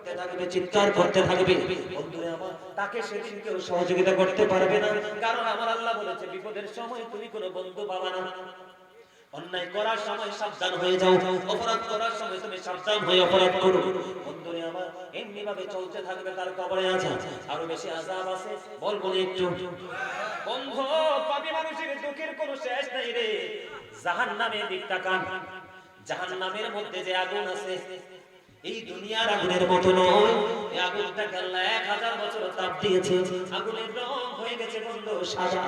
করতে থাকবে, চিৎকার করতে থাকবে। বন্ধুরা আমার, তাকে সেদিন কেউ সহযোগিতা করতে পারবে না, কারণ আমার আল্লাহ বলেছে বিপদের সময় তুমি কোনো বন্ধু পাবা না। অন্যায় করার সময় সাবধান হয়ে যাও, অপরাধ করার সময় তুমি সাবধান হয়ে অপরাধ করো। বন্ধুরে আমার, এমনি ভাবে চলতে থাকবে, তার কবরে আছে আরো বেশি আযাব আছে, বলবো না একটু? বন্ধু, পাপী মানুষের দুঃখের কোনো শেষ নাই রে। জাহান্নামের দিক তাকান, জাহান্নামের মধ্যে যে আগুন আছে, এই দুনিয়ার আগুনের মতো নয়। এই আগুনটাকে আল্লাহ 1000 বছর তাপ দিয়েছে, আগুনের রং হয়ে গেছে বন্ধু সাদা।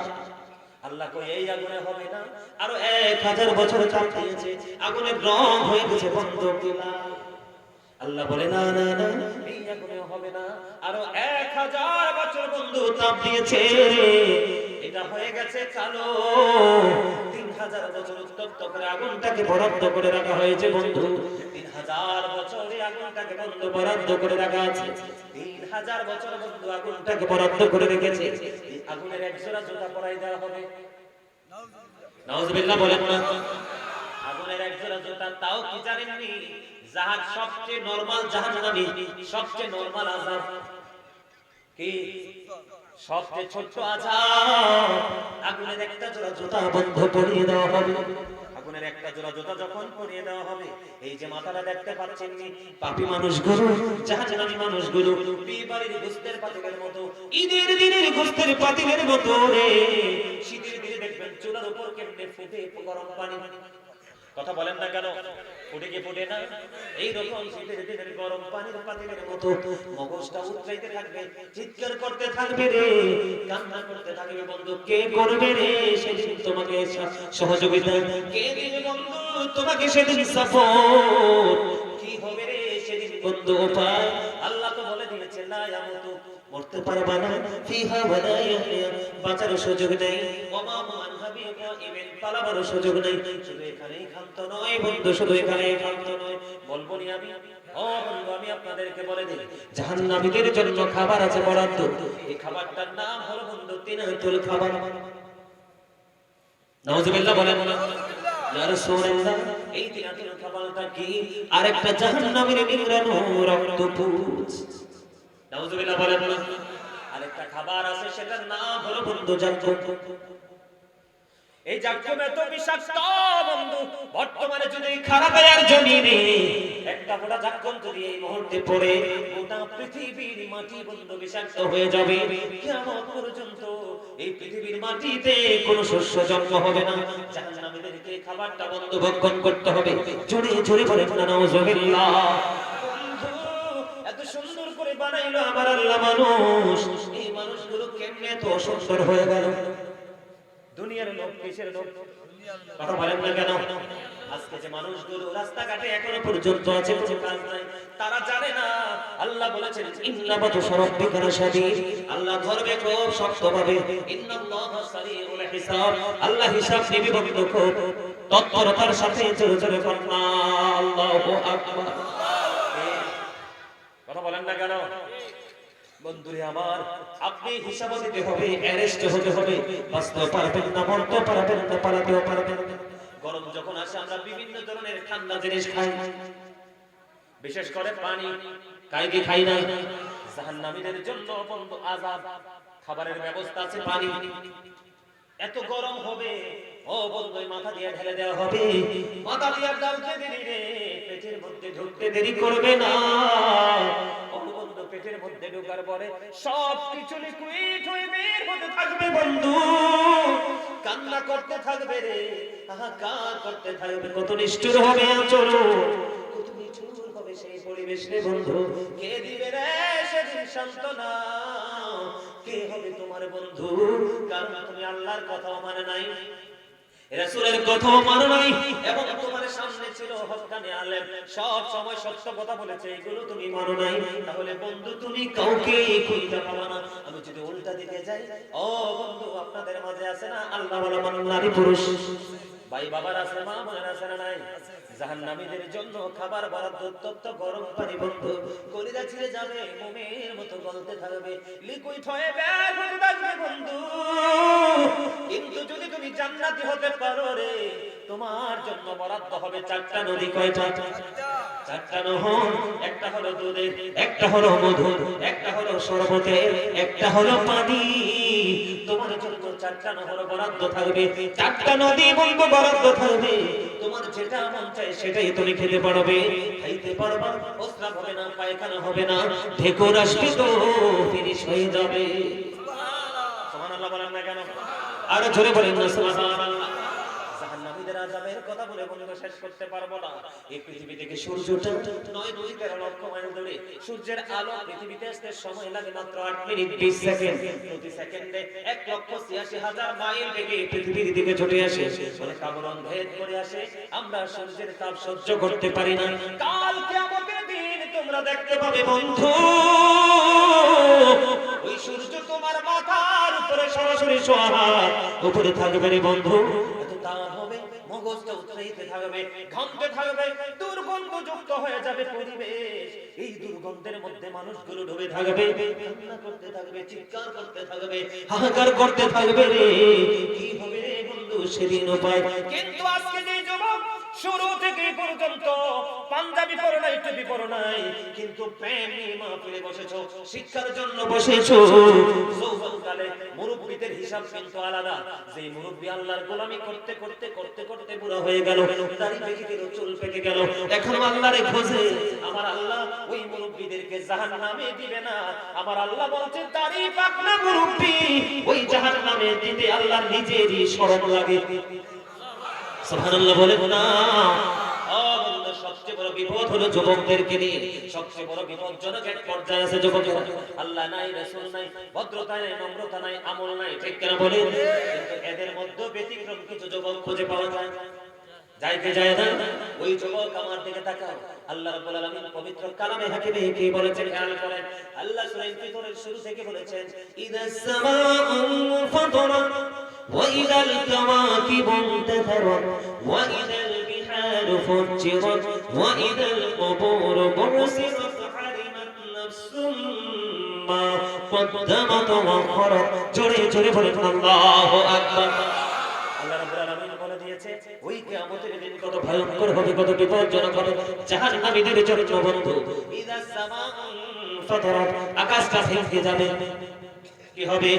আল্লাহ কই এই আগুনে হবে না, আরো 1000 বছর তাপ দিয়েছে, আগুনের রং হয়ে গেছে বন্ধু লাল। আল্লাহ বলে না না না, এই আগুনে হবে না, আরো 1000 বছর বন্ধু তাপ দিয়েছে, এটা হয়ে গেছে কালো। 3000 বছর উত্তপ্ত করে আগুনটাকে বরাদ্দ করে রাখা হয়েছে বন্ধু। 3000 বছরে আগুনটাকে বন্ধ বরাদ্দ করে রাখা আছে। 3000 বছর বন্ধু আগুনটাকে বরাদ্দ করে রেখেছে। এই আগুনের এক জোড়া জুতা পরাই দেওয়া হবে। নাউজুবিল্লাহ বলেন না। আগুনের এক জোড়া জুতা, তাও কি জানেননি? জাহাজ সবচেয়ে নরমাল জাহান্নামী, সবচেয়ে নরমাল আযাব কি? সবচেয়ে ছোট আযাব আগুনের একটা জোড়া জুতা বন্ধ পরিয়ে দেওয়া হবে। আগুনের একটা জোড়া জুতা যখন পরিয়ে দেওয়া হবে, এই যে মাথাটা দেখতে পাচ্ছেন নি, পাপী মানুষগুলো, জাহান্নামী মানুষগুলো বিবাড়ির গোশতের পাতিলের মতো, ঈদের দিনের গোশতের পাতিলের মতো রে। শীতের দিনে দেখবেন চুলার উপর কেমনে ফুটে গরম পানি, কথা বলেন না কেন? ফুটে কি ফুটে না? এইরকম শীতের দিনের গরম পানির পাতিলের মতো মগজটা উতরাইতে থাকবে, চিৎকার করতে থাকবে রে, কান্না করতে থাকবে। বন্ধু, কে করবে রে সেদিন তোমাকে সহযোগিতা? কে দিবে বন্ধু তোমাকে সেদিন সাপোর্ট? কি হবে রে সেদিন বন্ধু উপায়? আল্লাহ তো বলে দিয়েছে লা ইয়ামুতু, মরতে পারবা না, ফিহা ওয়ালা ইয়াহইয়া, বাঁচার সুযোগ নেই, ওমা মানহাবি ইবেন পালাবার সুযোগ নেই। শুধু এখানেই ক্ষান্ত নয় বন্ধু, শুধু এখানেই ক্ষান্ত নয়, বলবো নি আমি? ও বন্ধু, আমি আপনাদেরকে বলে দিই, জাহান্নামীদের জন্য খাবার আছে বরাদ্দ। এই খাবারটার নাম হলো বন্ধু তিনাতুল খাবার। নাউজুবিল্লাহ বলেন না। ইয়া রাসূলুল্লাহ, এই তিনাতুল খাবারটা কি? আরেকটা জাহান্নামীর নিংড়ানো রক্তপুঞ্জ। নাউজুবিল্লাহ বলেন না। আরেকটা খাবার আছে, সেটার নাম হলো বন্ধু জান্নাত। এই জাহান্নাম এত বিষাক্ত বন্ধু, বর্তমানে যদি খারাপ আর জমিনে একটা ফোঁটা জাহান্নাম যদি এই মুহূর্তে পড়ে, গোটা পৃথিবীর মাটি বন্ধু বিষাক্ত হয়ে যাবে। কিয়ামত পর্যন্ত এই পৃথিবীর মাটিতে কোনো শস্য জন্ম হবে না। জাহান্নামীদেরকে খাবারটা বন্ধু ভক্ষণ করতে হবে। জোরে জোরে বলেন না নাউজুবিল্লাহ। বন্ধু, এত সুন্দর করে বানাইলো আমার আল্লাহ মানুষ, এই মানুষগুলো কেমনে এত অসুন্দর হয়ে গেল? দুনিয়ার লোক, কিসের লোক? কথা বলেন না কেন? আজকে যে মানুষগুলো রাস্তাঘাটে এখনো পর্যন্ত আছে, কোনো কাজ নাই, তারা জানে না আল্লাহ বলেছেন ইন্না বাতশা রাব্বিকা লাশাদীদ, আল্লাহ ধরবে খুব শক্তভাবে। ইন্নাল্লাহা সারিউল হিসাব, আল্লাহ হিসাব নেবে বন্ধু খুব তৎপরতার সাথে। জোরে জোরে বলুন আল্লাহু আকবার। কথা বলেন না কেন? বন্ধুরে আমার, আপনি হিসাব দিতে হবে, অ্যারেস্ট হতে হবে, বাঁচতে পারবেন না, মরতে পারবেন না, পালাতেও পারবেন না। গরম যখন আসে আমরা বিভিন্ন ধরনের ঠান্ডা জিনিস খাই, বিশেষ করে পানি খাই কি খাই না? জাহান্নামীদের জন্য বন্ধু আযাব, খাবারের ব্যবস্থা আছে, পানি এত গরম হবে, ও বন্ধু মাথা দিয়ে ঢেলে দেওয়া হবে, মাথা দিয়ে ডালতে দেরি রে, পেটের মধ্যে ঢুকতে দেরি করবে না। ও বন্ধু, পেটের মধ্যে ঢোকার পরে সব কিছু লিকুইড হয়ে বের হতে থাকবে বন্ধু, কান্না করতে থাকবে রে, হাহাকার করতে থাকবে। কত নিষ্ঠুর হবে আচরণ, কত নিষ্ঠুর হবে সেই পরিবেশ রে বন্ধু। কে দিবে রে সেদিন সান্ত্বনা? কে হবে তোমার বন্ধু? কারণ তুমি আল্লাহর কথা মানে নাই, রাসূলের কথা মানো নাই, এবং তোমার সামনে ছিল হক্কানি আলেম, সব সময় সত্য কথা বলেছে, এগুলো তুমি মানো নাই। তাহলে বন্ধু তুমি কাউকে খুঁজে পাবা না। আমি যদি উল্টা দিকে যাই, ও বন্ধু, আপনাদের মাঝে আছে না আল্লাহ ওয়ালা মানুষ, নারী পুরুষ, ভাই বাবার আছে, মা বোনের আছে না নাই? জাহান্নামীদের জন্য খাবার বরাদ্দ, উত্তপ্ত গরম পানি বন্ধু, কলিজা ছিঁড়ে যাবে, মোমের মতো গলতে থাকবে, লিকুইড হয়ে বের হতে থাকবে বন্ধু। কিন্তু যদি তুমি জান্নাতি হতে পারো রে, তোমার জন্য বরাদ্দ হবে 4টা নদী। কয়টা? চারটা নহর, একটা হলো দুধের, একটা হলো মধুর, একটা হলো শরবতের, একটা হলো পানি। তোমার জন্য চারটা নহর বরাদ্দ থাকবে, চারটা নদী বলবো বরাদ্দ থাকবে। তোমার যেটা মন চায় সেটাই তুমি খেতে পারবে, খাইতে পারবা, প্রস্রাব হবে না, পায়খানা হবে না, ঢেকুর আসবে তো ফিনিশ হয়ে যাবে। সুবহানাল্লাহ বলেন না কেন? আর জোরে বলেন না সুবহানাল্লাহ। জাহান্নামীদের আযাবের কথা বলে বলে শেষ করতে পারবো না। এই পৃথিবী থেকে সূর্যটা 9-13 লক্ষ মাইল দূরে, সূর্যের আলো পৃথিবীতে আসতে সময় লাগে মাত্র 8 মিনিট 20 সেকেন্ড। প্রতি সেকেন্ডে 1,86,000 মাইল বেগে পৃথিবীর দিকে ছুটে আসে, বলে কাবরণ ভেদ করে আসে। আমরা সূর্যের তাপ সহ্য করতে পারি না। কাল কিয়ামতের দিন তোমরা দেখতে পাবে বন্ধু, ওই সূর্য তোমার মাথার উপরে সরাসরি সোয়া উপরে থাকবে রে বন্ধু। এত তাপ হবে, মগজটা উৎসাহিত থাকবে, ঘামতে থাকবে, দুর্গন্ধযুক্ত হয়ে যাবে পরিবেশ। এই দুর্গন্ধের মধ্যে মানুষগুলো ডুবে থাকবে, কান্না করতে থাকবে, চিৎকার করতে থাকবে, হাহাকার করতে থাকবে রে। কি হবে রে বন্ধু সেদিন উপায়? কিন্তু আজকে যে যুবক শুরু থেকে পর্যন্ত পাঞ্জাবি পরো নাই, টুপি পরো নাই, কিন্তু প্রেম নিয়ে মাহফিলে বসেছো, শিক্ষার জন্য বসেছো। যৌবনকালে মুরব্বিদের হিসাব কিন্তু আলাদা। যে মুরব্বি আল্লাহর গোলামি করতে করতে করতে করতে বুড়া হয়ে গেল, দাড়ি পেকে গেল, চুল পেকে গেল, এখনো আল্লাহরে খোঁজে। আমার আল্লাহ ওই মুরব্বিদেরকে জাহান্নামে দিবে না। আমার আল্লাহ বলছে দাড়ি পাকনা মুরব্বি ওই জাহান্নামে দিতে আল্লাহর নিজেরই শরম লাগে। সুবহানাল্লাহ বলেন না? সবচেয়ে বড় বিপদ হলো যুবকদেরকে নিয়ে। সবচেয়ে বড় বিপজ্জনক এক পর্যায়ে আছে যুবকেরা। আল্লাহ নাই, রাসূল নাই, ভদ্রতা নাই, নম্রতা নাই, আমল নাই, ঠিক কিনা বলেন? কিন্তু এদের মধ্যে ব্যতিক্রম কিছু যুবক খুঁজে পাওয়া যায়। যাইতে যায় না? ওই যুবক আমার দিকে তাকাও। আল্লাহ রাব্বুল আলামিন পবিত্র কালামে হাকিমে কি বলেছেন খেয়াল করেন। আল্লাহ সূরা ইনফিতরের শুরু থেকে বলেছেন, ইদাস সামাউ ফাতারাত ওয়া ইদাল কাওয়াকিবু ইনতাসারাত ওয়া ইদাল বিহারু ফুজ্জিরাত ওয়া ইদাল কুবুরু বুসিরাত হারিমাত নাফসুম মা কদ্দামাত ওয়া আখরাত। জোরে জোরে বলেন আল্লাহু আকবার। আল্লাহ রাব্বুল আলামিন বলে দিয়েছে ওই কিয়ামতের দিন কত ভয়ঙ্কর হবে, কত বিপজ্জনক হবে জাহান্নামীদের জন্য বন্ধু। ইদাস সামাউ ফাতারাত, আকাশটা ভেঙে যাবে। কি হবে?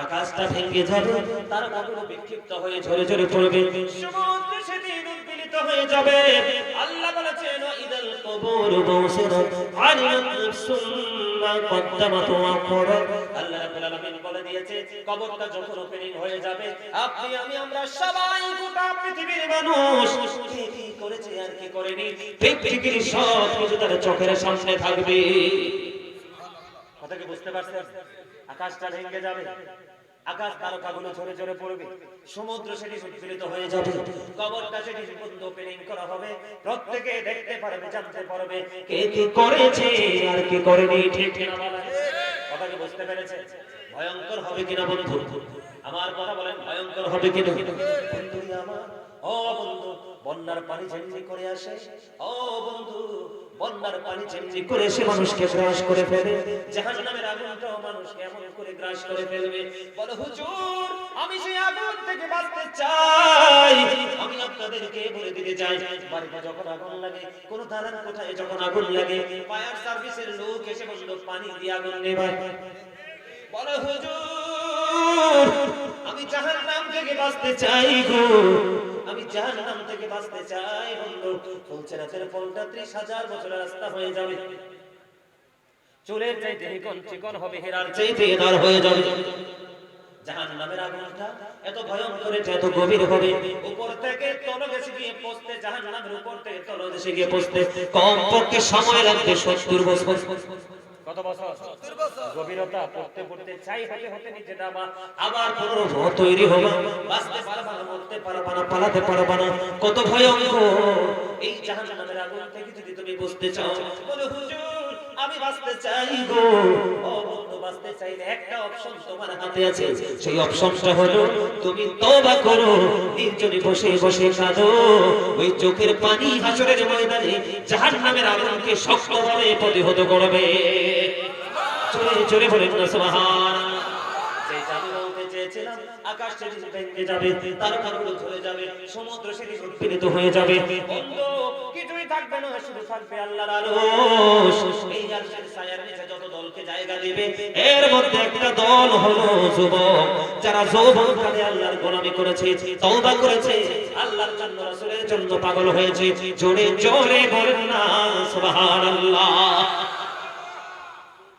আকাশটা ভেঙে যাবে, তারকাগুলো বিক্ষিপ্ত হয়ে ঝরে ঝরে পড়বে, সমুদ্র সেদিন উদ্বেলিত হয়ে যাবে। আল্লাহ বলেছেন ইদাল কুবুরু বুসিরাত আলিমাত নাফসুম মা কদ্দামাত ওয়া আখরাত। আল্লাহ রাব্বুল আলামিন বলে দিয়েছে কবরটা যখন ওপেনিং হয়ে যাবে, আপনি আমি আমরা সবাই গোটা পৃথিবীর মানুষ কি করেছে আর কি করেনি পৃথিবীর সব কিছু তার চোখের সামনে থাকবে। কথা কি বুঝতে পারছেন? আকাশটা ভেঙে যাবে, আকাশ তারকাগুলো ঝরে ঝরে পড়বে, সমুদ্র সেটি উদ্বেলিত হয়ে যাবে, কবরটা সেটি বন্ধ ওপেনিং করা হবে, প্রত্যেকে দেখতে পারবে, জানতে পারবে কে কি করেছে আর কি করেনি, ঠিক কিনা বলেন? কথা কি বুঝতে পেরেছেন? ভয়ঙ্কর হবে কিনা বন্ধু? আমার কথা বলেন, ভয়ঙ্কর হবে কিনা? বন্ধু আমার, ও বন্ধু, বন্যার পানি ঝেমঝে করে আসে, ও বন্ধু, বন্যার পানি ঝেমঝে করে এসে মানুষকে গ্রাস করে ফেলে, জাহান্নামের আগুনটাও মানুষকে এমন করে গ্রাস করে ফেলবে। বলো হুজুর, আমি সেই আগুন থেকে বাঁচতে চাই। আমি আপনাদেরকে বলে দিতে চাই, বাড়িতে যখন আগুন লাগে, কোন দালান কোঠায় যখন আগুন লাগে, ফায়ার সার্ভিসের লোক এসে বলল পানি দিয়ে আগুন নেভায়। বলো হুজুর, আমি জাহান্নাম থেকে বাঁচতে চাই গো, আমি জাহান্নাম থেকে বাঁচতে চাই। বন্ধু বলছে রাতের পলটা 30,000 বছরের রাস্তা হয়ে যাবে, চুলের চাইতে চিকন হবে, হেরার চাইতে এনার হয়ে যাবে। জাহান্নামের আগুনটা এত ভয়ঙ্কর, এত গভীর হবে, উপর থেকে তলদেশে গিয়ে পৌঁছতে, জাহান্নামের উপর থেকে তলদেশে গিয়ে পৌঁছতে কমপক্ষে সময় লাগবে 70 বছর। কত বছর? 70 বছর। গভীরতা পড়তে পড়তে চাই হতে হতে নিচে নামা, আবার পুনর্ভর তৈরি হবে, বাঁচতে পারবা না, মরতে পারবা না, পালাতে পারবা না। কত ভয়ঙ্কর এই জাহান্নামের আগুন থেকে যদি তুমি বুঝতে চাও, বলে হুজুর আমি বাঁচতে চাই গো। ও বন্ধু, বাঁচতে চাইলে একটা অপশন তোমার হাতে আছে, সেই অপশনটা হলো তুমি তওবা করো, নির্জনে বসে বসে কাঁদো। ওই চোখের পানি হাসরের ময়দানে জাহান্নামের আগুনকে শক্তভাবে প্রতিহত করবে। চলে চলে বলেন না সুবহানাল্লাহ। যেটা আমি বলতে চেয়েছি চেয়েছিলাম আকাশ সেদিন ভেঙে যাবে, তারকাগুলো ঝরে যাবে, সমুদ্র সেদিন উৎপীড়িত হয়ে যাবে, বন্ধু কিছুই থাকবে না, শুধু থাকবে আল্লাহর আরশ। এই আরশের ছায়ার নিচে যত দলকে জায়গা দিবে, এর মধ্যে একটা দল হলো যুবক, যারা যৌবনকালে আল্লাহর গোলামি করেছে, তওবা করেছে, আল্লাহর জন্য রাসূলের জন্য পাগল হয়েছে। জোরে জোরে বলেন না সুবহানাল্লাহ।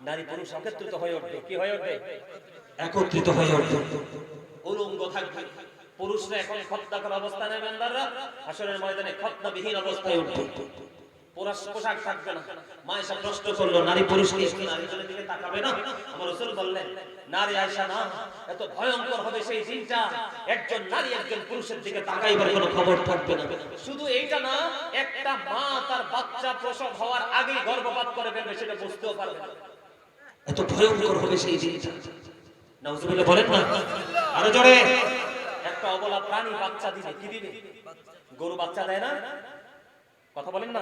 নারী পুরুষ একত্রিত হয়ে উঠবে, কি হয়ে উঠবে? একত্রিত হয়ে উঠবে, উলঙ্গ থাকবে। পুরুষরা এখন খতনা করা অবস্থানে, ইমানদাররা হাসরের ময়দানে খতনাবিহীন অবস্থায় উঠবে, পোশাক থাকবে না। মা এসে প্রশ্ন করলো, নারী পুরুষকে একটু নারীজনের দিকে তাকাবে না? আমার রাসূল বললেন, নারী আয়েশা না, এত ভয়ঙ্কর হবে সেই দিনটা, একজন নারী একজন পুরুষের দিকে তাকাইবার কোনো খবর থাকবে না। শুধু এইটা না, একটা মা তার বাচ্চা প্রসব হওয়ার আগেই গর্ভপাত করে ফেলবে, সেটা বুঝতেও পারবে না। এত ভয়ঙ্কর হবে সেই দিনটা, নাউজুবিল্লাহ বলেন না আরো জোরে। একটা অবলা প্রাণী বাচ্চা দিবে, কি দিবে? গরু বাচ্চা দেয় না? কথা বলেন না।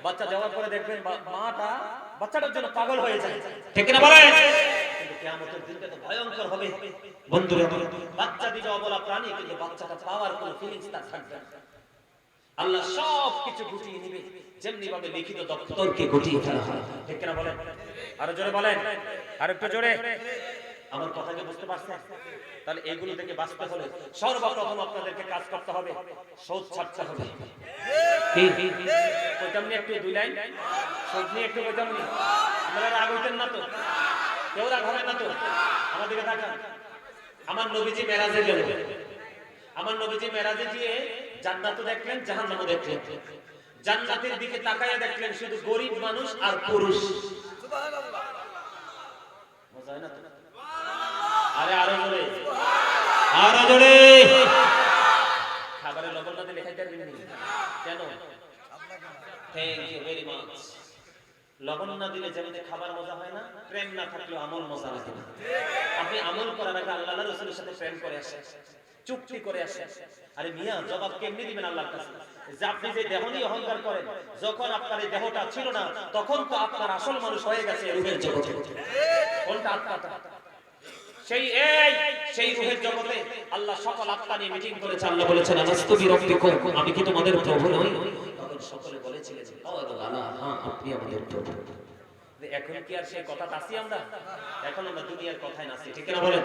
বাচ্চা দেওয়ার পরে দেখবেন মাটা বাচ্চাটার জন্য পাগল হয়ে যায়, ঠিক না বলেন? কিন্তু কিয়ামতের দিনটা তো ভয়ঙ্কর হবে বন্ধুরা। বাচ্চা দিবে অবলা প্রাণী, কিন্তু বাচ্চাটা পাওয়ার কোনো ফিলিংস তার থাকবে না। আল্লাহ সব কিছু গুটিয়ে নেবে, যেমনি ভাবে লিখিত দপ্তরকে গুটিয়ে ফেলা হয়, ঠিক না বলেন? আরো জোরে বলেন, আরেকটু জোরে। আমার কথাকে বুঝতে পারছেন? তাহলে এগুলো থেকে বাঁচতে হলে সর্বপ্রথম আপনাদেরকে কাজ করতে হবে, সুদ ছাড়তে হবে। কি কইতাম নি একটু দুই লাইন সুদ নিয়ে একটু কইতাম নি? আপনারা রাগ হইতেন না তো? কেউ রাগ হবে না তো? আমার দিকে তাকান। আমার নবীজি মেরাজে গেলেন, আমার নবীজি মেরাজে গিয়ে জান্নাত দেখলেন, জাহান্নামও দেখলেন। জান্নাতের দিকে তাকায়া দেখলেন শুধু গরীব মানুষ আর পুরুষ। সুবহানাল্লাহ, মজা হয় না তো? আরে আরো জোরে, আরো জোরে। খাবারে লবণ না দিলে খাইতে পারবেন না কেন? Thank you very much. লবণ না দিলে যেমন খাবার মজা হয় না, প্রেম না থাকলেও আমল মজা লাগে না। আপনি আমল করার আগে আল্লাহ রাসূলের সাথে প্রেম করে আসেন, চুক্তি করে আসেন। আরে মিয়া, জবাব কেমনি দিবেন আল্লাহর কাছে? যে আপনি যে দেহ নিয়ে অহংকার করেন, যখন আপনার এই দেহটা ছিল না, তখন তো আপনার আসল মানুষ হয়ে গেছে রূহের জগতে। কোনটা? আত্মাটা। সেই রূহের জগতে আল্লাহ সকল আত্মা নিয়ে মিটিং করেছে। আল্লাহ বলেছেন, আলাস্তু বিরাব্বিকুম, আমি কি তোমাদের প্রভু নই? তখন সকলে বলেছিলেন, আল্লাহ, হ্যাঁ আপনি আমাদের প্রভু। এখন কি আর সেই কথা আছি আমরা? এখন আমরা দুনিয়ার কথায় নাচি, ঠিক না বলেন?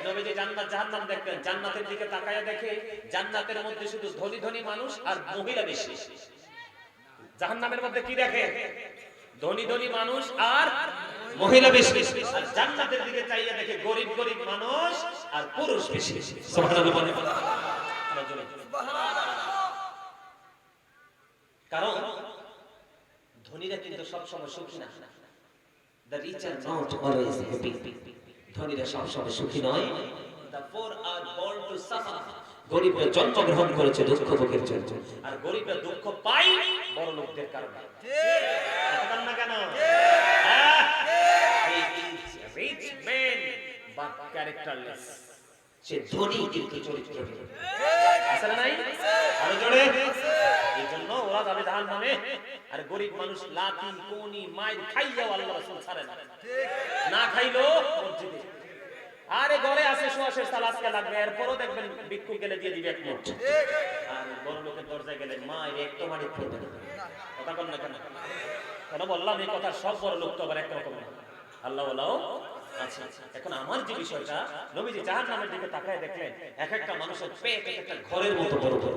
নবীজি জান্নাত জাহান্নাম দেখলেন, জান্নাতের দিকে তাকায়া দেখে জান্নাতের মধ্যে শুধু ধনী ধনী মানুষ আর মহিলা বেশি। জাহান্নামের মধ্যে কি দেখে? ধনী ধনী মানুষ আর মহিলা বেশি। আর জান্নাতের দিকে চাইয়া দেখে গরিব গরিব মানুষ আর পুরুষ বেশি। সুবহানাল্লাহ বলেন। কারণ ধনীরা কিন্তু সব সময় সুখী না। The rich are not always happy. ধনীরা সব সময় সুখী নয়। The poor are born to suffer. গরিবরা জন্মগ্রহণ করেছে দুঃখ ভোগের জন্য, আর গরিবরা দুঃখ পায় বড় লোকদের কারণে। ঠিক কথা না কেন? Rich man but characterless. সে ধনী কিন্তু চরিত্রহীন। আছে না নাই? আরো জোরে। এইজন্য ওরা যাবে জাহান্নামে, আর গরিব মানুষ লাঠি কোনি মাইর খাইয়াও আল্লাহ রাসূল ছাড়ে না। না খাইলো মসজিদে, আরে ঘরে আছে সোয়াশের সাল আজকে লাগবে, এরপরও দেখবেন ভিক্ষুক গেলে দিয়ে দিবে এক মুঠ। আর বড় লোকের দরজায় গেলে মায়ের একটু মারি পড়বে না। কথা বল না কেন? কেন বললাম এই কথা? সব বড় লোক তো আবার একরকম না, আল্লাহ ওয়ালাও। আচ্ছা, এখন আমার যে বিষয়টা, নবীজি জাহান্নামের দিকে তাকায় দেখলেন এক একটা মানুষের পেট এক একটা ঘরের মতো বড় বড়।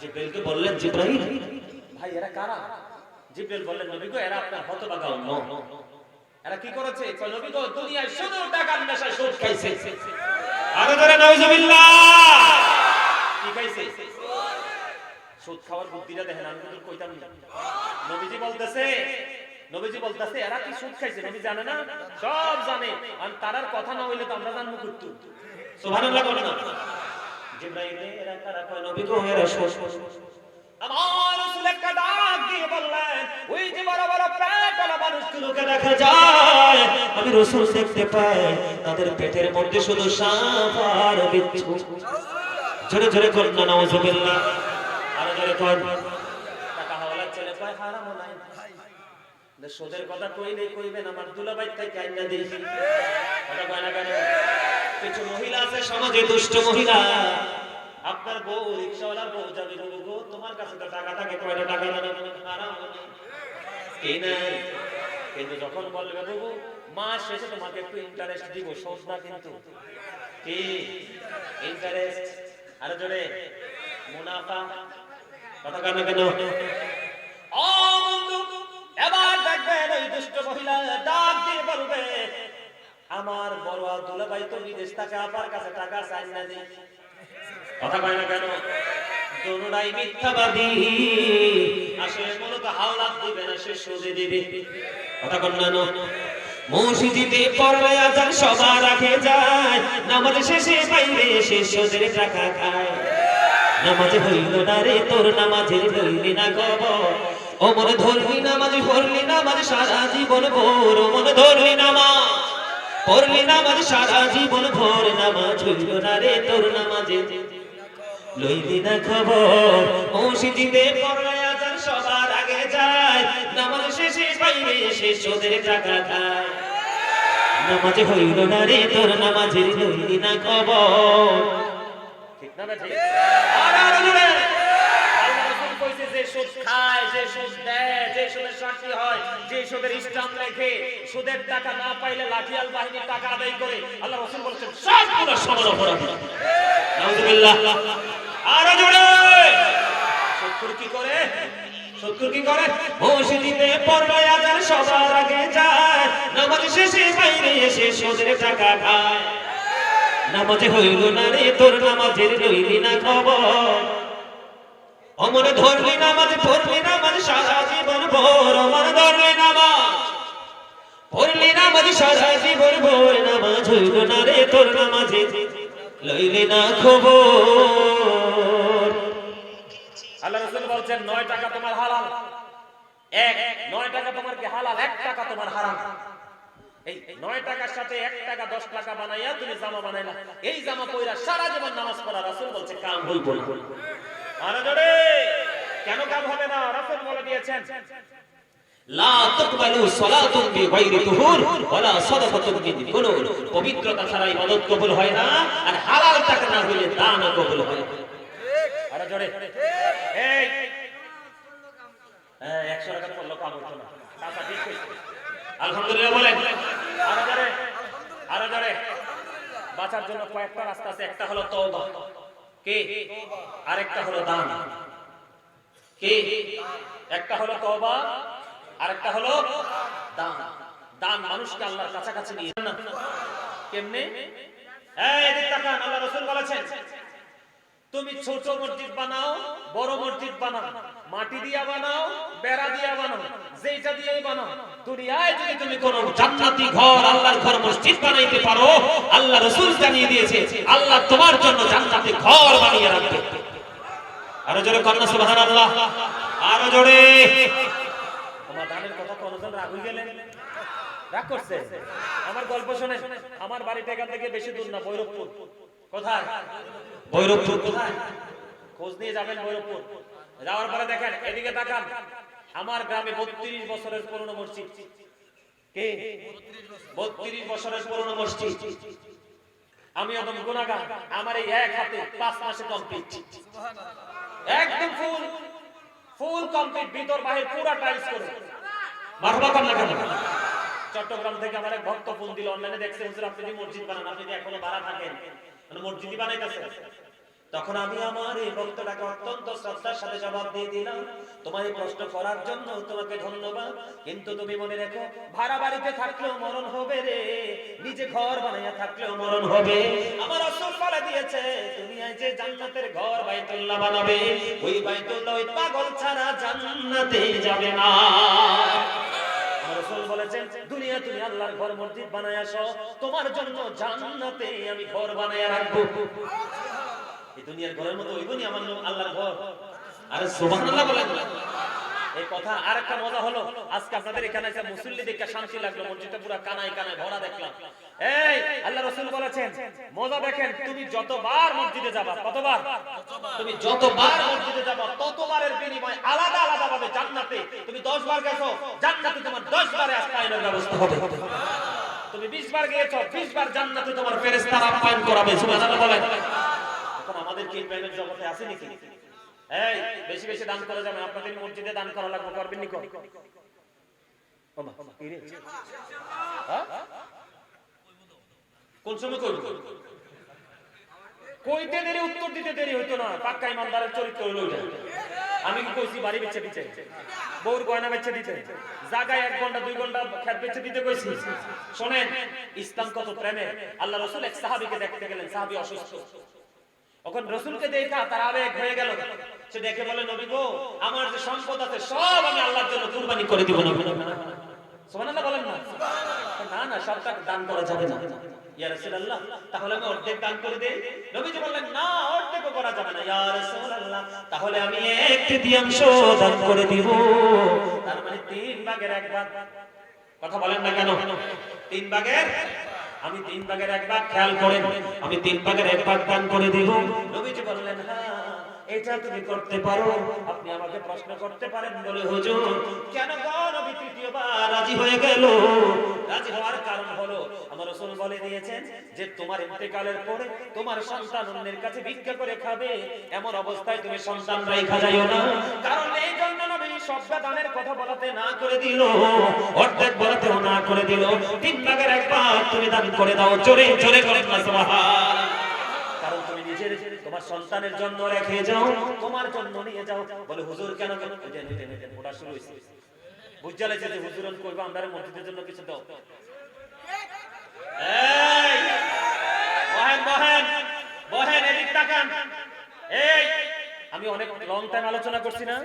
জিবরাইলকে বললেন, জিবরাইল ভাই এরা কারা? জিবরাইল বললেন, নবী গো এরা আপনার হতভাগা উম্মত। এরা কি করেছে? কয় নবী গো দুনিয়ায় শুধু টাকার নেশায় সুদ খাইছে। আরে ধরে নাউজুবিল্লাহ। কি খাইছে? সুদ খাওয়ার বুদ্ধিটা দেখেন, আমি তো কইতাম না। নবীজি বলতেছে এরা কি সুদ খাইছে? নবী জানে না? সব জানে। আর তারার কথা না হইলে তো আমরা জানবো কইতো। সুবহানাল্লাহ বলেন না। জিবরাইল এরা কারা? কয় নবী গো এরা সুদ। আমার রাসূল একটা ডাক দিয়ে বললেন, ওই যে বড় বড় পেটওয়ালা মানুষগুলোকে দেখা যায়, আমি রাসূল দেখতে পাই তাদের পেটের মধ্যে শুধু সাপ আর বিচ্ছু। জোরে জোরে কোন না নাউজুবিল্লাহ। আরে জোরে কোন। টাকা হাওলার ছেলে কয় হারাম নাই, সুদের কথা কইলে কইবেন আমার দুলাভাই থেকে আইনা দিই, কথা কয় না কেন? কিছু মহিলা আছে সমাজে, দুষ্ট মহিলা, আপনার বউ রিকশাওয়ালার বউ যাবে, বউ তোমার কাছে তো টাকা থাকে, কয়টা টাকা আরাম এই নাই, কিন্তু যখন বলবে বাবু মাস শেষে তোমাকে একটু ইন্টারেস্ট দিব, শোধ না কিন্তু, কি ইন্টারেস্ট, আরো জোরে মুনাফা, কথা কেন কেন? ও বন্ধু, এবার দেখবেন ওই দুষ্ট মহিলা ডাক দিয়ে বলবে আমার বড় দুলাভাই তো বিদেশ থেকে আপার কাছে টাকা চাই না দিই, কথা কয় না কেন? দুটোটাই মিথ্যাবাদী, আসলে মূলত হাওলাত দিবে না, সে সুদে দিবে, কথা কন না? মসজিদে পড়লে আজান সবার আগে যায়, নামাজ শেষে বাইরে সে সুদের টাকা খায়, নামাজ হইল না রে তোর, নামাজের হইলি না খবর, ও মনে ধরলি নামাজ পড়লি নামাজ সারা জীবন ভোর, ও মনে ধরলি নামাজ পড়লি নামাজ সারা জীবন ভোর, নামাজ হইল না রে তোর, নামাজে লইলি না খবর, মসজিদে পড়লে আজান সবার আগে যায়, নামাজ শেষে বাইরে সে সুদের টাকা খায়, নামাজ হইল না রে তোর, নামাজের লইলি না খবর, ঠিক না বেঠিক? আর আর জোরে আল্লাহ রাসূল কইছে যে সুদ খায়, যে সুদ দেয়, যে সুদের সাক্ষী হয়, যে সুদের স্ট্যাম্প লেখে, সুদের টাকা না পাইলে লাঠিয়াল বাহিনী টাকা আদায় করে, আল্লাহ রাসূল বলেছেন সবগুলো সমান অপরাধী, নাউযুবিল্লাহ। আর জোরে সুদখোর কি করে? সুদখোর কি করে? মসজিদে পড়লে আজান সবার আগে যায়, নামাজ শেষে বাইরে এসে সুদের টাকা খায়, নামাজ হইল না রে তোর, নামাজের লইলি না খবর, অমর ধরলি নামাজ পড়লি নামাজ সারা জীবন ভোর, অমর ধরলি নামাজ পড়লি নামাজ সারা জীবন ভোর, নামাজ হইল না রে তোর, নামাজের লইলি না খবর। আল্লাহ রাসূল বলছেন 9 টাকা তোমার হালাল, 9 টাকা তোমার কি হালাল, 1 টাকা তোমার হারাম। এই 9 টাকার সাথে 1 টাকা 10 টাকা বানাইয়া তুমি জামা বানাইলা, এই জামা পয়রা সারা জীবন নামাজ পড়া, রাসূল বলছে কাম হইব না। আরে জোরে কেন কাম হবে না? রাসূল বলে দিয়েছেন লা তাকবালু সালাতুন বিগাইরি তুহুর ওয়ালা সাদাকাতুন বিগুনুর, পবিত্রতা ছাড়া ইবাদত কবুল হয় না, আর হালাল টাকা না হইলে দান কবুল হয় না। আরে জোরে এই 100 টাকা পড়লো কাম হতো না, টাকা ঠিক কইছে, আলহামদুলিল্লাহ বলেন। আরে জোরে আরে জোরে বাঁচার জন্য কয়েকটা রাস্তা আছে, একটা হলো তওবা, কি? আরেকটা হলো দান, কি? একটা হলো তওবা, আরেকটা হলো দান। দান মানুষকে আল্লাহর কাছাকাছি নিয়ে যায় না। কেমনে? এই এদিকে তাকান, আল্লাহ রাসূল বলেছেন তুমি ছোট মসজিদ বানাও, বড় মসজিদ বানাও, মাটি দিয়া বানাও, বেড়া দিয়া বানাও, যেটা দিয়েই বানাও, দুনিয়ায় যদি তুমি কোন জান্নাতি ঘর, আল্লাহর ঘর, মসজিদ বানাইতে পারো, আল্লাহ রাসূল জানিয়ে দিয়েছে আল্লাহ তোমার জন্য জান্নাতে ঘর বানিয়ে রাখবে। আরো জোরে কন্না সুবহানাল্লাহ, আরো জোরে। আমার দানের কথা কোনজন রাগ হয়ে গেলেন? রাগ করছে? আমার গল্প শুনেন, আমার বাড়িটা এখান থেকে বেশি দূর না, ভৈরবপুর। কোথায়? ভৈরবপুর। কোথায়? খোঁজ নিয়ে যাবেন ভৈরবপুর। যাওয়ার পরে দেখেন, এদিকে তাকান, আমার গ্রামে 32 বছরের পুরনো মসজিদ। কে? 32 বছরের পুরনো মসজিদ। আমি একদম গুনাহগার, আমার এই এক হাতে 5 মাসে কমপ্লিট, একদম ফুল কমপ্লিট, ভিতর বাহির পুরো টাইলস করে। মারহাবা কর না কেন? চট্টগ্রাম থেকে আমার এক ভক্ত ফোন দিল, অনলাইনে দেখছে হুজুর আপনি যে মসজিদ বানান, আপনি যে এখনো ভাড়া থাকেন, মানে মসজিদই বানাইতেছে। তখন আমি আমার এই ভক্তটাকে অত্যন্ত শ্রদ্ধার সাথে জবাব দিয়ে দিলাম, তোমার এই প্রশ্ন করার জন্য তোমাকে ধন্যবাদ, কিন্তু তুমি মনে রেখো ভাড়া বাড়িতে থাকলেও মরণ হবে রে, নিজে ঘর বানাইয়া থাকলেও মরণ হবে। আমার রাসূল বলে দিয়েছে দুনিয়ায় যে জান্নাতের ঘর বাইতুল্লাহ বানাবে, ওই বাইতুল্লাহ ওই পাগল ছাড়া জান্নাতে যাবে না। রাসূল বলেছেন দুনিয়া তুমি আল্লাহর ঘর মসজিদ বানায় আসো, তোমার জন্য জান্নাতে আমি ঘর বানায়া রাখবো। এই দুনিয়ার ঘরের মতো হইবনি আমার আল্লাহর ঘর। আরে সুবহানাল্লাহ বলেন। এই কথা আরেকটা মজা হলো, আজকে আপনাদের এখানে একটা মুসল্লি দেখে শান্তি লাগলো, মসজিদে পুরো কানায় কানায় ভরা দেখলাম। এই আল্লাহ রাসূল বলেছেন, মজা দেখেন, তুমি যতবার মসজিদে যাবা, কতবার? তুমি যতবার মসজিদে যাবা ততবারের বিনিময়ে আলাদা আলাদা ভাবে জান্নাতে, তুমি 10 বার গেছো, জান্নাতে তোমার 10 বারে আপ্যায়নের ব্যবস্থা হবে। তুমি 20 বার গিয়েছো, 20 বার জান্নাতে তোমার ফেরেশতারা আপ্যায়ন করাবে। সুবহানাল্লাহ বলেন। এখন আমাদের কি প্রেমের জগতে আছে নাকি? এই বেশি বেশি দান করে যাবেন, আপনাদের মসজিদে দান করা লাগবে, করবেন নি? কোন সময় করব? কইতে দেরি, উত্তর দিতে দেরি হইতো না। পাক্কা ইমানদারের চরিত্র হলো এটা। আমি কি কইছি বাড়ি বেচে দিতে, বউর গয়না বেচে দিতে, জায়গায় 1 ঘন্টা 2 ঘন্টা খেত বেচে দিতে কইছি? শুনেন ইসলাম কত প্রেমে। আল্লাহ রাসূল এক সাহাবীকে দেখতে গেলেন, সাহাবী অসুস্থ। তখন রাসূলকে দেখা তার আবেগ হয়ে গেল। সে দেখে বলে, নবী গো, আমার যে সম্পদ আছে সব আমি আল্লাহর জন্য কুরবানি করে দিব। নবী সুবহানাল্লাহ বলেন না? না না, সবটা দান করা যাবে না। ইয়া রাসূলুল্লাহ, তাহলে আমি অর্ধেক দান করে দেই? নবীজি বললেন, না, অর্ধেকও করা যাবে না। ইয়া রাসূলুল্লাহ, তাহলে আমি 1/3 দান করে দিব। তার মানে 3 ভাগের 1 ভাগ। কথা বলেন না কেন? 3 ভাগের, আমি 3 ভাগের 1 ভাগ, খেয়াল করেন, আমি 3 ভাগের 1 ভাগ দান করে দিব। নবীজি বললেন, হ্যাঁ এটা তুমি করতে পারো। আপনি আমাকে প্রশ্ন করতে পারেন, বলে হুজুর কেন গো নবী তৃতীয়বার রাজি হয়ে গেল? রাজি হওয়ার কারণ হলো আমার রাসূল বলে দিয়েছেন যে তোমার ইন্তেকালের পরে তোমার সন্তান অন্যের কাছে ভিক্ষা করে খাবে, এমন অবস্থায় তুমি সন্তান রাইখা যাইও না। কারণ এই জন্য নবী সবটা দানের কথা বলাতে না করে দিল, অর্ধেক বলাতেও না করে দিল। 3 ভাগের 1 ভাগ তুমি দান করে দাও। জোরে জোরে বলেন সুবহানাল্লাহ। কারণ তুমি নিজের তোমার সন্তানের জন্য রেখে যাও, তোমার জন্য নিয়ে যাও। বলে হুজুর কেন? ওটা শুরু হইছে, বুঝা লাগছে যে হুজুরন কইবা আমরা মসজিদের জন্য কিছু দাও। এই বহেন বহেন বহেন, এদিক তাকান। এই আমি অনেক লং টাইম আলোচনা করছি না,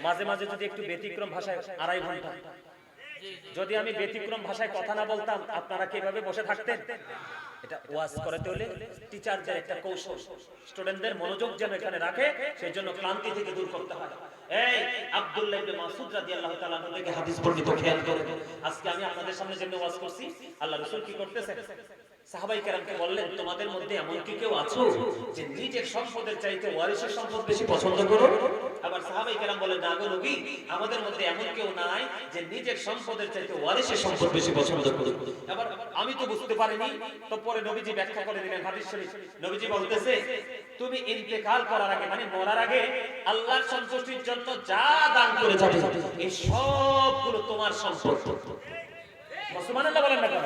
মাঝে মাঝে যদি একটু ব্যতিক্রম ভাষায় 2.5 ঘন্টা যদি আমি ব্যতিক্রম ভাষায় কথা না বলতাম, আপনারা কিভাবে বসে থাকতেন? এটা ওয়াজ করতে হলে টিচারদের একটা কৌশল, স্টুডেন্টদের মনোযোগ যেন এখানে রাখে, সেই জন্য ক্লান্তি থেকে দূর করতে হয়। এই আব্দুল্লাহ ইবনে মাসউদ রাদিয়াল্লাহু তাআলা থেকে হাদিস বর্ণিত, খেয়াল করুন। আজকে আমি আপনাদের সামনে যেমন ওয়াজ করছি, আল্লাহ রাসূল কি করতেছেন? সাহাবায়ে কেরামকে বললেন, তোমাদের মধ্যে এমন কি কেউ আছো যে নিজের সম্পদের চাইতে ওয়ারিসের সম্পদ বেশি পছন্দ করো? আবার সাহাবায়ে কেরাম বলেন, না গো নবী, আমাদের মধ্যে এমন কেউ নাই যে নিজের সম্পদের চাইতে ওয়ারিসের সম্পদ বেশি পছন্দ করে। আবার আমি তো বুঝতে পারিনি, তো পরে নবীজি ব্যাখ্যা করে দিলেন হাদিস শরীফ। নবীজি বলতেছে, তুমি ইন্তেকাল করার আগে, মানে মরার আগে আল্লাহর সন্তুষ্টির জন্য যা দান করে যাবে, এই সবগুলো তোমার সম্পদ। সুবহানাল্লাহ বলেন না কেন?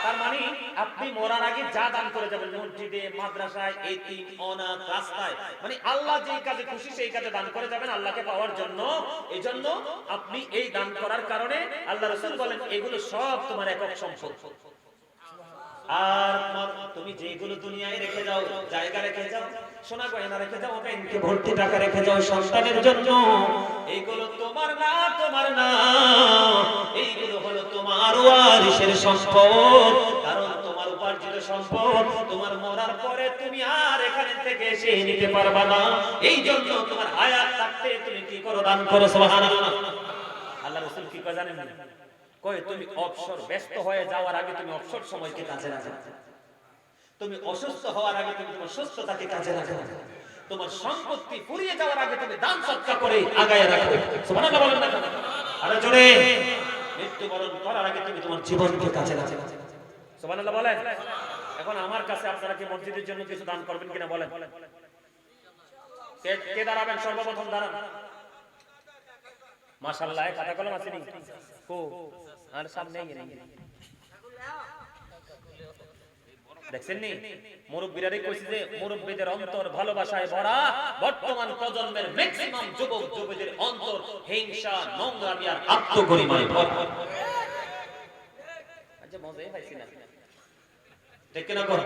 তার মানে আপনি মরার আগে যা দান করে যাবেন, মসজিদে, মাদ্রাসায়, এতিম, অনাথ, রাস্তায়, মানে আল্লাহ যেই কাজে খুশি সেই কাজে দান করে যাবেন আল্লাহকে পাওয়ার জন্য। এজন্য আপনি এই দান করার কারণে আল্লাহ রাসূল বলেন এগুলো সব তোমার একক সম্পদ। আর তুমি যেগুলো দুনিয়ায় রেখে যাও, জায়গা রেখে যাও, সোনা গয়না রেখে যাও, ব্যাংকে ভর্তি টাকা রেখে যাও সন্তানের জন্য, এইগুলো তোমার না, তোমার না, এইগুলো হলো তোমার ওয়ারিসের সম্পদ। কারণ তোমার উপার্জিত সম্পদ তোমার মরার পরে তুমি আর এখানে থেকে এসে নিতে পারবা না। এই জন্য তোমার হায়াত থাকতে তুমি কি করো? দান করো। সুবহানাল্লাহ। আল্লাহ রাসূল কি কয় জানেন? কয় তুমি অবসর ব্যস্ত হয়ে যাওয়ার আগে তুমি অবসর সময়কে কাজে লাগাও, তুমি অসুস্থ হওয়ার আগে তুমি তোমার সুস্থতাকে কাজে লাগাও, তোমার সম্পত্তি ফুরিয়ে যাওয়ার আগে তুমি দান সদকা করে আগায় রাখো। সুবহানাল্লাহ বলেন না? আরে জোরে। মৃত্যুবরণ করার আগে তুমি তোমার জীবনকে কাজে লাগাও। সুবহানাল্লাহ বলেন। এখন আমার কাছে আপনারা কি মসজিদের জন্য কিছু দান করবেন কিনা বলেন? কে দাঁড়াবেন? সর্বপ্রথম দাঁড়ান। মাশাআল্লাহ, কথা কলম আছে নি? কো আর সামনেই নেই, দেখছেন নি? মুরব্বিরাই কইছে যে মুরব্বিদের অন্তর ভালোবাসায় ভরা, বর্তমান প্রজন্মের ম্যাক্সিমাম যুবক যুবতীদের অন্তর হিংসা, নোংরামি আর আত্মগরিমায় ভরা। আচ্ছা মজাই পাইছি না, ঠিক না? কর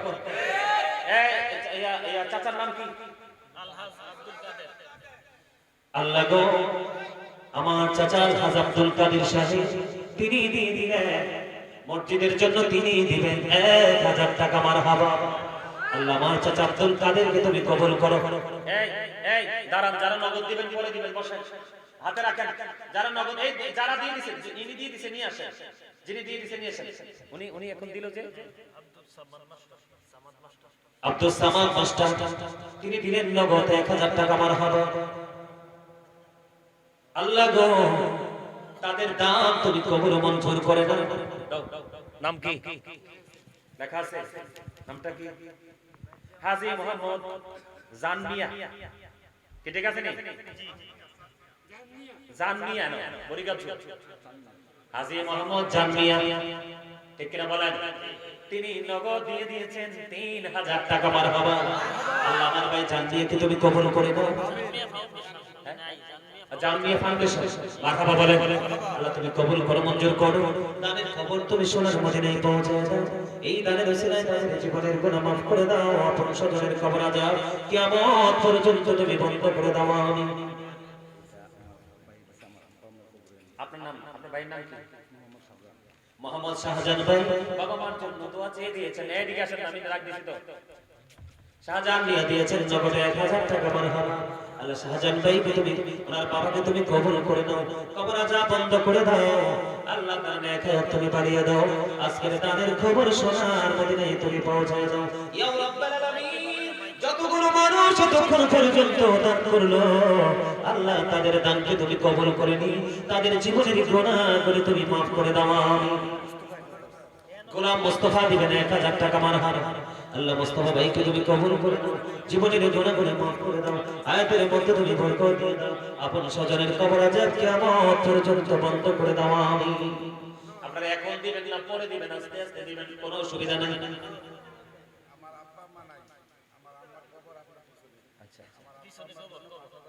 এই চাচার নাম কি? আলহাজ আব্দুল কাদের। আল্লাহ গো, আমার চাচা আলহাজ আব্দুল কাদের সাহেব, তিনি দিয়ে দিলেন মসজিদের জন্য, তিনি দিবেন 1000 টাকা। মারহাবা। আল্লাহ আমার চাচা আব্দুল কাদেরকে তুমি কবুল করো। এই এই দাঁড়ান, যারা নগদ দিবেন পরে দিবেন, বসেন। হাতে রাখেন। যারা নগদ, এই যারা দিয়ে দিয়েছেন, ইনি দিয়ে দিয়েছেন, নিয়ে আসেন। যিনি দিয়ে দিয়েছেন নিয়ে আসেন। উনি এখন দিল যে আব্দুল সামাদ মাস্টার, তিনি দিলেন নগদ 1000 টাকা। মারহাবা। আল্লাহ গো, তাদের দান তুমি কবুল মঞ্জুর করে দাও। নাম কি লেখা আছে? নামটা কি? হাজী মোহাম্মদ জানমিয়া, কি ঠিক আছে নি? জানমিয়া না, বরিগাছ। হাজী মোহাম্মদ জানমিয়া, ঠিক কিনা বলেন? তিনি নগদ দিয়ে দিয়েছেন 3000 টাকা। মারহাবা। আল্লাহ আমার ভাই জানমিয়াকে তুমি কবুল করে দাও। জানমিয়া ফাউন্ডেশন, মারহাবা বলেন। আল্লাহ তুমি কবুল করো, মঞ্জুর করো। দানের খবর তুমি সোনার মদিনায় পৌঁছে দাও। এই দানের ওসিলায় তাদের জীবনের গুনাহ মাফ করে দাও। আপন স্বজনের কবর আযাব কিয়ামত পর্যন্ত তুমি বন্ধ করে দাও। আমিন। আপনার নাম, আপনার ভাইয়ের নাম কি? মোহাম্মদ শাহজাহান ভাই। বাবা মার জন্য দোয়া চেয়ে দিয়েছেন। এদিকে আসেন, আমি রাখ দিয়েছি তো। শাহজাহান নিয়ে দিয়েছেন নগদ 1000 টাকা। মারহাবা। আল্লাহ শাহজাহান ভাইকে তুমি, ওনার বাবাকে তুমি কবুল করে নাও, কবর আযাব বন্ধ করে দাও। আল্লাহ তার নেক হায়াত তুমি বাড়িয়ে দাও। আজকের দানের খবর সোনার মদিনায় তুমি পৌঁছায় দাও। ইয়া রাব্বাল আলামিন, যতগুলো মানুষ তখন পর্যন্ত দান করলো, আল্লাহ তাদের দানকে তুমি কবুল করে নি, তাদের জীবনের গুনাহ করে তুমি maaf করে দাও। আমিন। গোলাম মুস্তাফা দিবেন 1000 টাকা। মারহাবা। আল্লাহ মুস্তাফা ভাইকে তুমি কবুল করে দাও, জীবনের গুনাহগুলো maaf করে দাও, আয়াতের মধ্যে তুমি বরকত দিয়ে দাও, আপন স্বজনের কবর আযাব কিয়ামত পর্যন্ত বন্ধ করে দাও। আমিন। আপনারা এখন দিবেন না পরে দিবেন? আস্তে আস্তে দিবেন, কোনো অসুবিধা নেই। আমার আব্বা মা নাই, আমার আম্মার কবর আপনারা পিছনে। আচ্ছা, আমার পিছনে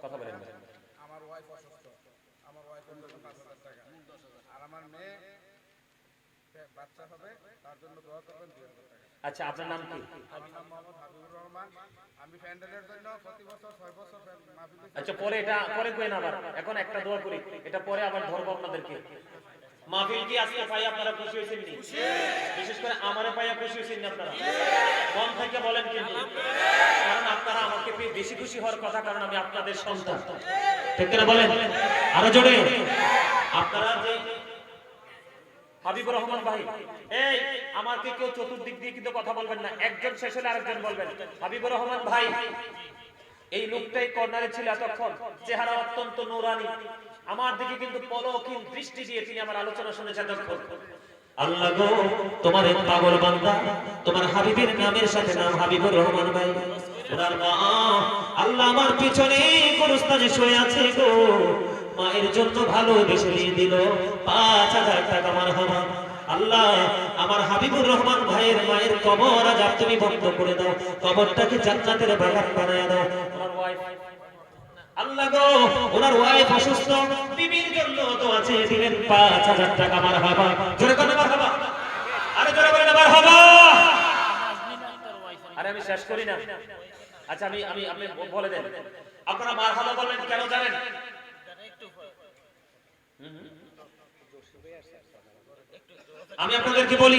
কথা বলেন। আমার ওয়াইফ অসুস্থ, আমার ওয়াইফের জন্য 5000 টাকা, আর আমার মেয়ে বাচ্চা হবে, তার জন্য দোয়া করবেন 2000 টাকা। আচ্ছা, আপনার নাম কি? আমার নাম মোহাম্মদ হাবিবুর রহমান। আমি প্যান্ডেলের জন্য প্রতি বছর 6 বছর মাহফিল। আচ্ছা, পরে এটা পরে কই না, আবার এখন একটা দোয়া করি, এটা পরে আবার ধরব আপনাদেরকে। মাহফিল কি আজকে পাই আপনারা খুশি হয়েছেন নি? বিশেষ করে আমারে পাইয়া খুশি হয়েছেন না আপনারা? মন থেকে বলেন কিন্তু, কারণ আপনারা আমাকে পেয়ে বেশি খুশি হওয়ার কথা, কারণ আমি আপনাদের সন্তান। ঠিক না বলেন? আরো জোরে। আপনারা যে হাবিবুর রহমান ভাই, এই আমাকে কেউ চতুর্দিক দিয়ে কিন্তু কথা বলবেন না, একজন শেষ হলে আরেকজন বলবেন। হাবিবুর রহমান ভাই, এই লোকটাই কর্নারে ছিল এতক্ষণ, চেহারা অত্যন্ত নূরানি, আমার দিকে কিন্তু পলকহীন দৃষ্টি দিয়ে তিনি আমার আলোচনা শুনেছেন এতক্ষণ। আল্লাহ গো, তোমার এক পাগল বান্দা, তোমার হাবিবের নামের সাথে নাম হাবিবুর রহমান ভাই, ওনার মা আল্লাহ আমার পিছনে গোরস্থানে শুয়ে আছে গো, মায়ের জন্য ভালোবেসে দিয়ে দিল 5000 টাকা। মারহাবা। আল্লাহ আমার হাবিবুর রহমান ভাইয়ের মায়ের কবর আযাব তুমি বন্ধ করে দাও, কবরটাকে জান্নাতের বাগান বানায় দাও। আমার ওয়াইফ, আল্লাহ গো, ওনার ওয়াইফ অসুস্থ, বিবির জন্য দোয়া চেয়ে দিলেন 5000 টাকা। মারহাবা। জোরে করে মারহাবা। আরে জোরে বলেন মারহাবা। আরে আমি শেষ করি না। আচ্ছা, আমি আপনি বলে দেন, আপনারা মারহাবা বলবেন কেন জানেন? আমি আপনাদেরকে বলি,